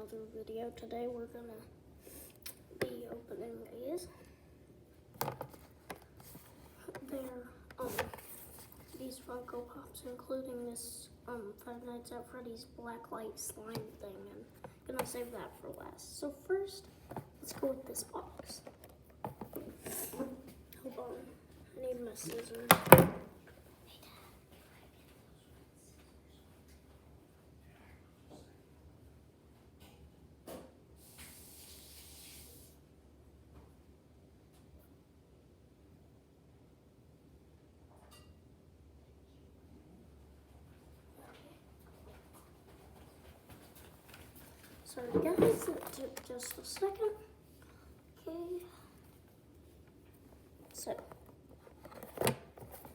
another video. Today we're gonna be opening these. They're these Funko Pops, including this Five Nights at Freddy's blacklight slime thing, and I'm gonna save that for last. So first, let's go with this box. Hold on, I need my scissors. Sorry guys, it took just a second. Okay. So,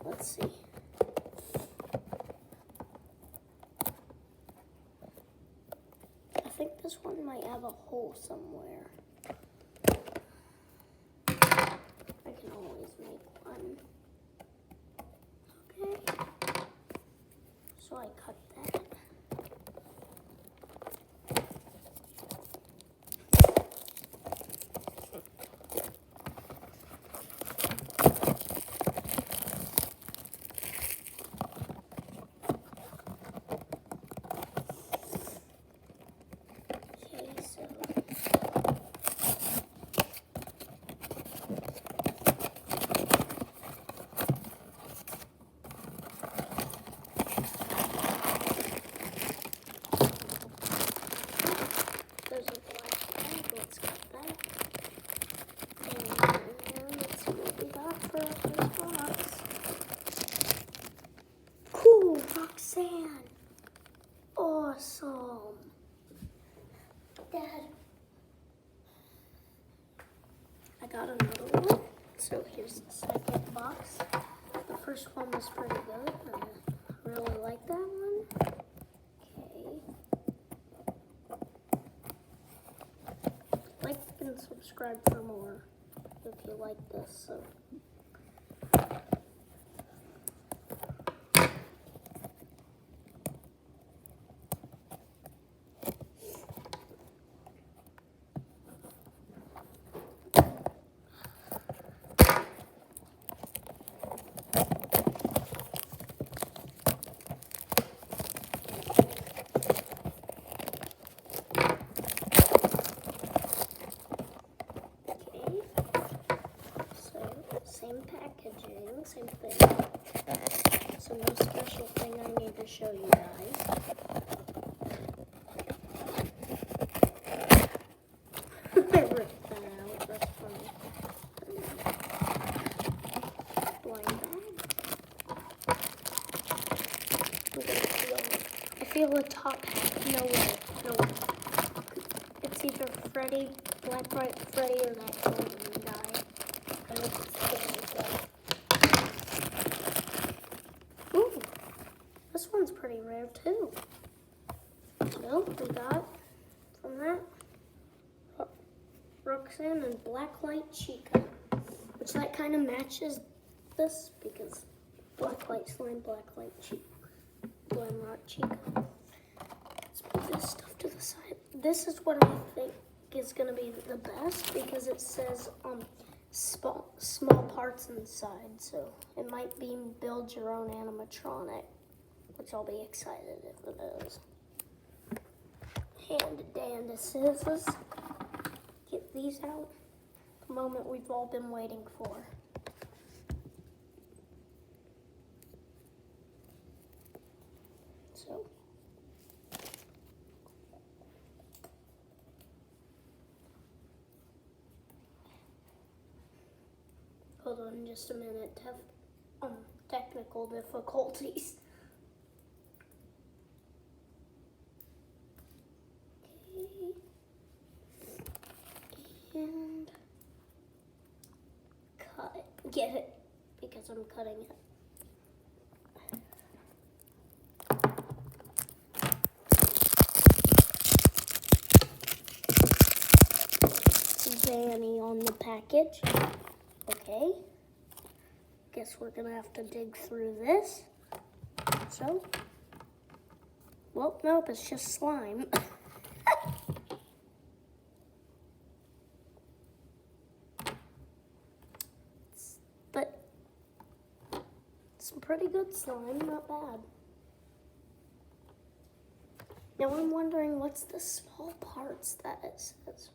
let's see. I think this one might have a hole somewhere. I can always make one. Okay. So I cut that. There's a black bag, let's cut that. And let's see what we got for this box. Cool, Roxanne. Awesome. Dad. I got another one. So here's the second box. The first one was pretty good. I really like that one. Like and subscribe for more if you like this. So. Same packaging, same thing. So no special thing I need to show you guys. I ripped that out, that's funny. Blind bag. I feel a top hat. No way. It's either Freddy, blacklight Freddy, or that golden guy. Ooh, this one's pretty rare too. So we got from that Roxanne and Blacklight Chica, which that kind of matches this because Blacklight Slime, Blacklight Chica, Blacklight Chica. Let's put this stuff to the side. This is what I think is going to be the best because it says small parts inside, so it might be build your own animatronic, which I'll be excited if it is. Hand dandy scissors. Get these out. The moment we've all been waiting for. So. Hold on just a minute, technical difficulties. Okay. And cut it. Get it, because I'm cutting it. Zanny on the package. Okay, guess we're gonna have to dig through this. So, well, nope, it's just slime. pretty good slime, not bad. Now I'm wondering what's the small parts that it says.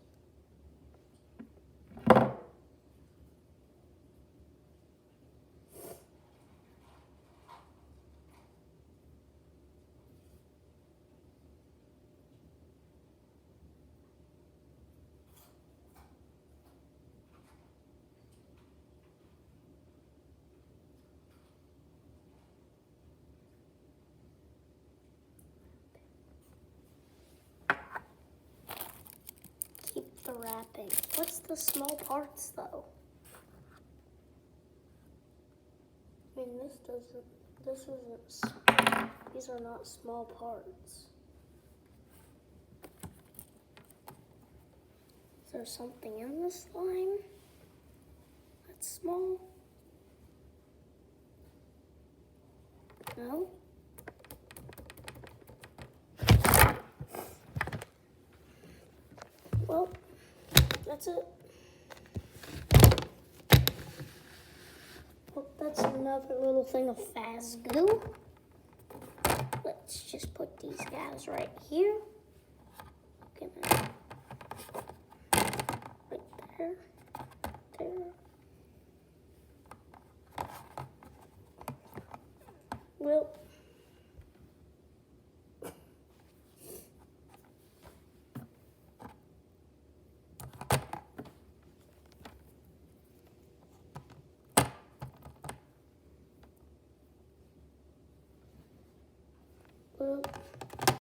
Keep the wrapping. What's the small parts though? I mean, these are not small parts. Is there something in the slime that's small? No? Well, that's it. Well, that's another little thing of fast glue. Let's just put these guys right here. Right there. There. Well,